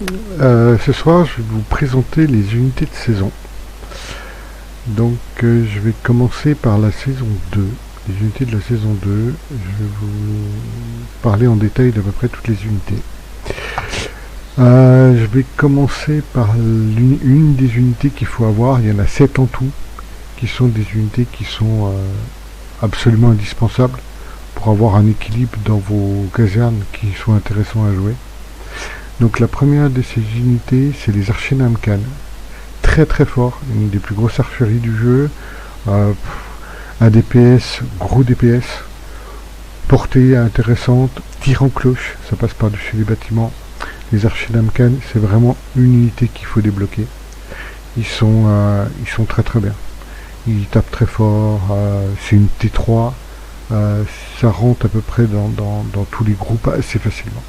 Ce soir, je vais vous présenter les unités de saison. Donc, je vais commencer par la saison 2. Les unités de la saison 2. Je vais vous parler en détail d'à peu près toutes les unités. Je vais commencer par une des unités qu'il faut avoir. Il y en a 7 en tout, qui sont des unités qui sont absolument indispensables pour avoir un équilibre dans vos casernes qui soit intéressant à jouer. Donc la première de ces unités, c'est les archers Namkhan. Très très fort, une des plus grosses archeries du jeu. Un DPS, gros DPS. Portée intéressante, tir en cloche, ça passe par-dessus les bâtiments. Les archers Namkhan, c'est vraiment une unité qu'il faut débloquer. Ils sont très très bien. Ils tapent très fort, c'est une T3. Ça rentre à peu près dans tous les groupes assez facilement.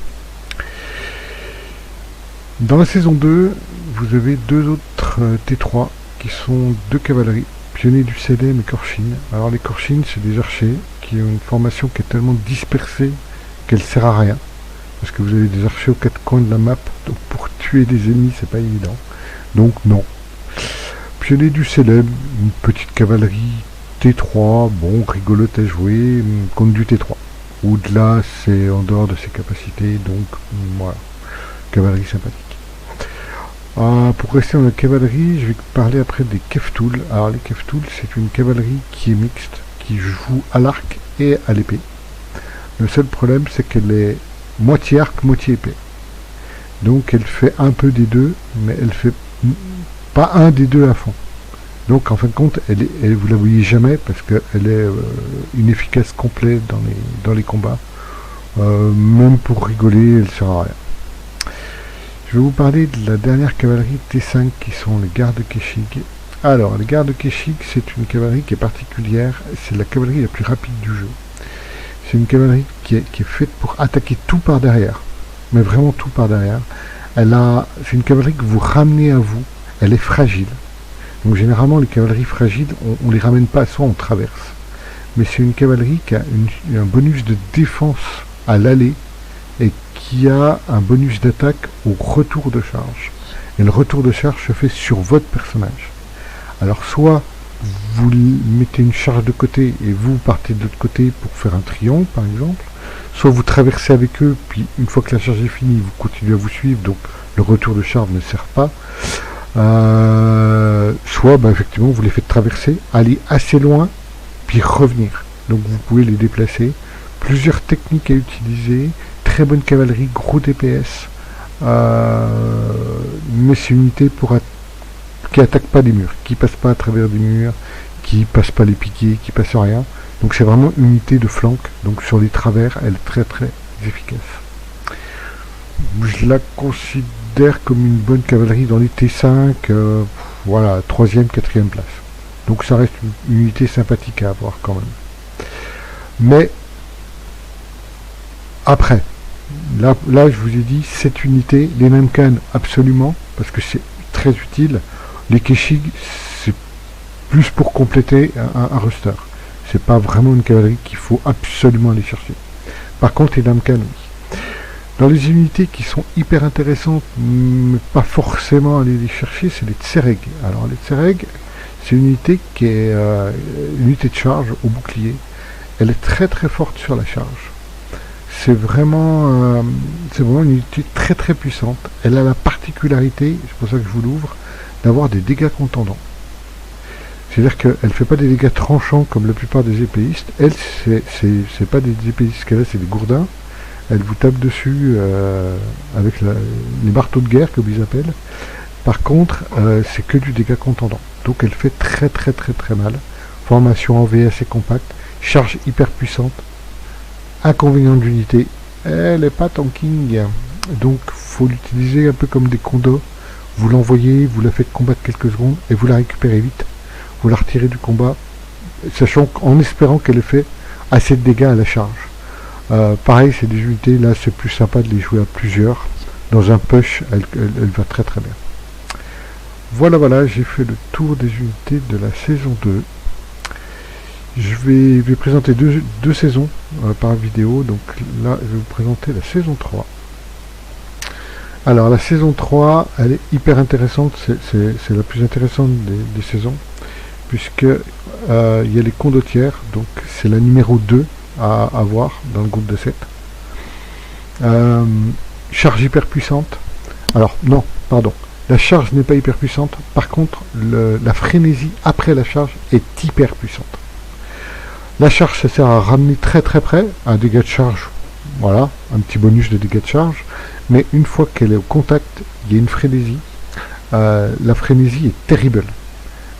Dans la saison 2, vous avez deux autres T3 qui sont deux cavaleries, Pionniers du Célèbre et Korchin. Alors les Korchin, c'est des archers qui ont une formation qui est tellement dispersée qu'elle sert à rien. Parce que vous avez des archers aux quatre coins de la map, donc pour tuer des ennemis, c'est pas évident. Donc non. Pionniers du Célèbre, une petite cavalerie T3, bon, rigolote à jouer, contre du T3. Au-delà, c'est en dehors de ses capacités, donc voilà. Cavalerie sympathique. Pour rester dans la cavalerie, je vais parler après des Keftoul. Alors les Keftoul, c'est une cavalerie qui est mixte, qui joue à l'arc et à l'épée. Le seul problème, c'est qu'elle est moitié arc, moitié épée. Donc elle fait un peu des deux, mais elle fait pas un des deux à fond. Donc en fin de compte, vous la voyez jamais parce qu'elle est inefficace complet dans les combats. Même pour rigoler, elle sert à rien. Je vais vous parler de la dernière cavalerie T5 qui sont les gardes Keshig. Alors, les gardes Keshig, c'est une cavalerie qui est particulière, c'est la cavalerie la plus rapide du jeu. C'est une cavalerie qui est faite pour attaquer tout par derrière, mais vraiment tout par derrière. C'est une cavalerie que vous ramenez à vous, elle est fragile. Donc généralement, les cavaleries fragiles, on ne les ramène pas, soit on traverse. Mais c'est une cavalerie qui a un bonus de défense à l'aller, et qui a un bonus d'attaque au retour de charge. Et le retour de charge se fait sur votre personnage. Alors soit vous mettez une charge de côté et vous partez de l'autre côté pour faire un triangle par exemple, soit vous traversez avec eux, puis une fois que la charge est finie, vous continuez à vous suivre, donc le retour de charge ne sert pas. Soit effectivement vous les faites traverser, aller assez loin, puis revenir. Donc vous pouvez les déplacer. Plusieurs techniques à utiliser. Très bonne cavalerie, gros DPS, mais c'est une unité qui attaque pas des murs, qui passe pas à travers des murs, qui passe pas les piquets, qui passe rien. Donc c'est vraiment une unité de flanc, donc sur les travers, elle est très très efficace. Je la considère comme une bonne cavalerie dans les T5, voilà, 3e, 4e place. Donc ça reste une unité sympathique à avoir quand même. Mais après, là, je vous ai dit, cette unité, les Namkhan, absolument, parce que c'est très utile. Les Keshig, c'est plus pour compléter un roster. C'est pas vraiment une cavalerie qu'il faut absolument aller chercher. Par contre, les Namkhan, oui. Dans les unités qui sont hyper intéressantes, mais pas forcément aller les chercher, c'est les Tsereg. Alors, les Tsereg, c'est une unité qui est une unité de charge au bouclier. Elle est très très forte sur la charge. C'est vraiment une unité très très puissante. Elle a la particularité, c'est pour ça que je vous l'ouvre, d'avoir des dégâts contendants. C'est-à-dire qu'elle ne fait pas des dégâts tranchants comme la plupart des épéistes. Elle, c'est pas des épéistes qu'elle a, c'est des gourdins. Elle vous tape dessus avec les marteaux de guerre, comme ils appellent. Par contre, c'est que du dégât contendant. Donc elle fait très très très très mal. Formation en V assez compacte, charge hyper puissante. Inconvénient de l'unité, elle n'est pas tanking, donc faut l'utiliser un peu comme des condos. Vous l'envoyez, vous la faites combattre quelques secondes et vous la récupérez vite. Vous la retirez du combat, sachant qu'en espérant qu'elle ait fait assez de dégâts à la charge. Pareil, c'est des unités, là c'est plus sympa de les jouer à plusieurs. Dans un push, elle va très très bien. Voilà, j'ai fait le tour des unités de la saison 2. Je vais présenter deux saisons par vidéo. Donc là, je vais vous présenter la saison 3. Alors la saison 3, elle est hyper intéressante, c'est la plus intéressante des saisons, puisque il y a les condottières, donc c'est la numéro 2 à avoir dans le groupe de 7. Charge hyper puissante. Alors non, pardon, la charge n'est pas hyper puissante, par contre la frénésie après la charge est hyper puissante. La charge, ça sert à ramener très très près, un dégât de charge, voilà, un petit bonus de dégâts de charge, mais une fois qu'elle est au contact, il y a une frénésie. La frénésie est terrible.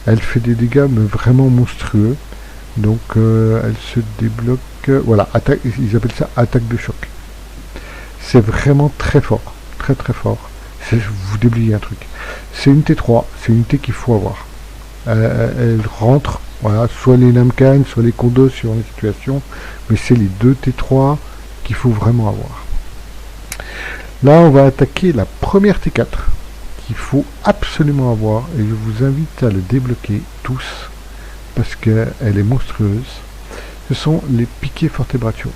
Elle fait des dégâts mais vraiment monstrueux. Donc elle se débloque, voilà, attaque, ils appellent ça attaque de choc. C'est vraiment très fort, très très fort. Vous déblayez un truc. C'est une T3, c'est une unité qu'il faut avoir. Elle rentre, voilà, soit les Namkan, soit les Kondos sur les situations, mais c'est les deux T3 qu'il faut vraiment avoir. Là, on va attaquer la première T4 qu'il faut absolument avoir, et je vous invite à le débloquer tous parce qu'elle est monstrueuse. Ce sont les piquets Fortebraccio.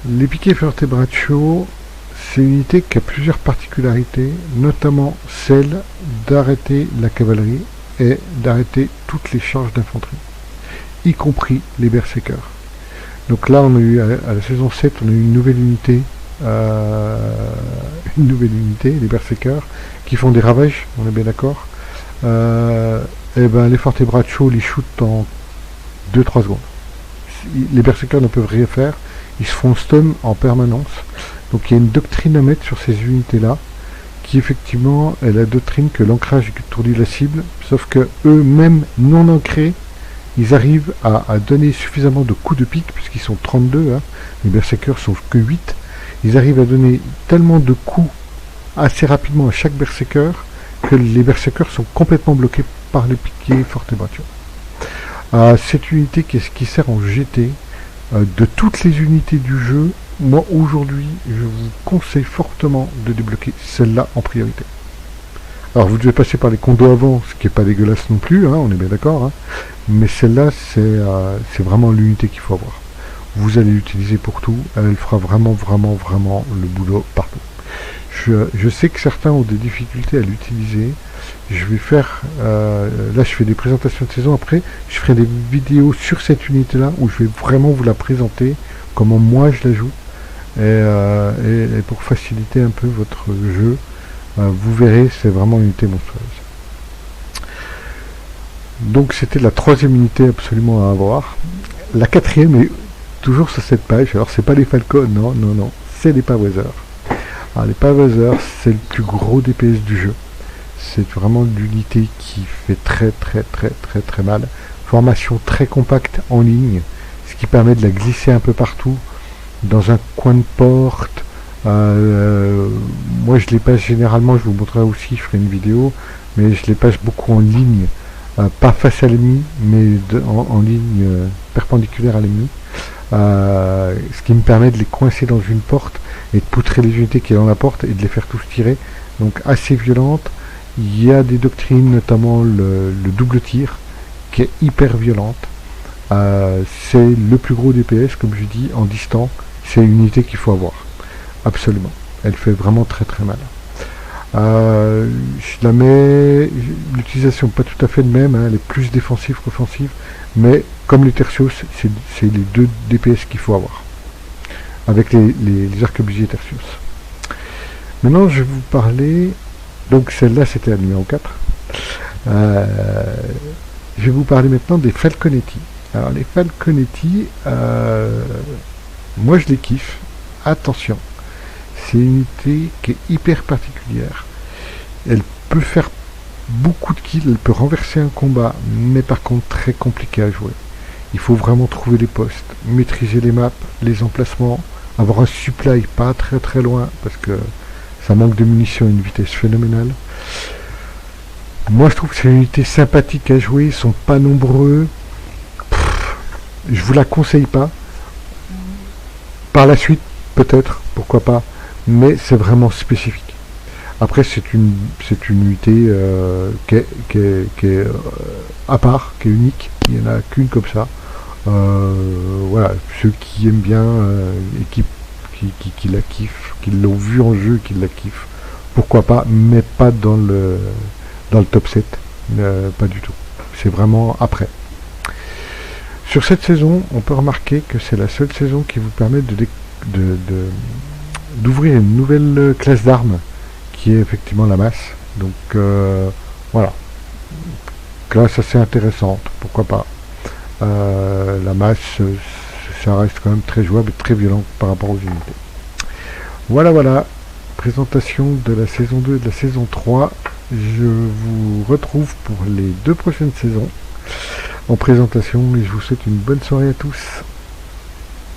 Les piquets Fortebraccio, c'est une unité qui a plusieurs particularités, notamment celle d'arrêter la cavalerie et d'arrêter toutes les charges d'infanterie, y compris les berserkers. Donc là, on a eu à la saison 7, on a eu une nouvelle unité, les berserkers, qui font des ravages, on est bien d'accord. Et ben les Fortebraccio les shootent en 2-3 secondes. Les berserkers ne peuvent rien faire, ils se font stun en permanence. Donc il y a une doctrine à mettre sur ces unités-là, qui effectivement est la doctrine que l'ancrage étourdit la cible, sauf que eux-mêmes non ancrés, ils arrivent à donner suffisamment de coups de pique, puisqu'ils sont 32, hein, les berserkers sont que 8, ils arrivent à donner tellement de coups assez rapidement à chaque berserker, que les berserkers sont complètement bloqués par les piquets Fortebraccio. Cette unité qui sert en GT, de toutes les unités du jeu, moi aujourd'hui je vous conseille fortement de débloquer celle-là en priorité. Alors vous devez passer par les condos avant, ce qui n'est pas dégueulasse non plus, hein, on est bien d'accord, hein, mais celle-là c'est vraiment l'unité qu'il faut avoir. Vous allez l'utiliser pour tout, elle fera vraiment le boulot partout. Je sais que certains ont des difficultés à l'utiliser. Je vais faire, là je fais des présentations de saison, après je ferai des vidéos sur cette unité là où je vais vraiment vous la présenter, comment moi je la joue, et pour faciliter un peu votre jeu, vous verrez, c'est vraiment une unité monstrueuse. Donc c'était la troisième unité absolument à avoir. La quatrième est toujours sur cette page, alors c'est pas les Falcons, non, c'est les Powazers. Alors les Powazers, c'est le plus gros DPS du jeu. C'est vraiment l'unité qui fait très mal. Formation très compacte en ligne, ce qui permet de la glisser un peu partout, dans un coin de porte. Moi je les passe généralement, je vous montrerai aussi, je ferai une vidéo, mais je les passe beaucoup en ligne, pas face à l'ennemi, mais en ligne perpendiculaire à l'ennemi. Ce qui me permet de les coincer dans une porte et de poutrer les unités qui sont dans la porte et de les faire tous tirer. Donc assez violente. Il y a des doctrines, notamment le double tir, qui est hyper violente. C'est le plus gros DPS, comme je dis, en distant. C'est une unité qu'il faut avoir. Absolument. Elle fait vraiment très mal. Je la mets... L'utilisation pas tout à fait le même, hein, elle est plus défensive qu'offensive, mais comme les Tertios, c'est les deux DPS qu'il faut avoir. Avec les arquebusiers Tertios. Maintenant, je vais vous parler... Donc celle-là, c'était la numéro 4. Je vais vous parler maintenant des Falconetti. Alors les Falconetti, moi je les kiffe. Attention, c'est une unité qui est hyper particulière. Elle peut faire beaucoup de kills, elle peut renverser un combat, mais par contre très compliqué à jouer. Il faut vraiment trouver les postes, maîtriser les maps, les emplacements, avoir un supply pas très loin, parce que ça manque de munitions à une vitesse phénoménale. Moi je trouve que c'est une unité sympathique à jouer, ils sont pas nombreux. Je vous la conseille pas. Par la suite, peut-être, pourquoi pas, mais c'est vraiment spécifique. Après c'est une unité qui est à part, qui est unique, il n'y en a qu'une comme ça. Voilà, ceux qui aiment bien et qui qui la kiffent, qui l'ont vu en jeu, qui la kiffent, pourquoi pas, mais pas dans le top 7, pas du tout. C'est vraiment après. Sur cette saison, on peut remarquer que c'est la seule saison qui vous permet d'ouvrir une nouvelle classe d'armes, qui est effectivement la masse. Donc voilà, classe assez intéressante, pourquoi pas. La masse, ça reste quand même très jouable et très violent par rapport aux unités. Voilà, présentation de la saison 2 et de la saison 3. Je vous retrouve pour les 2 prochaines saisons en présentation et je vous souhaite une bonne soirée à tous.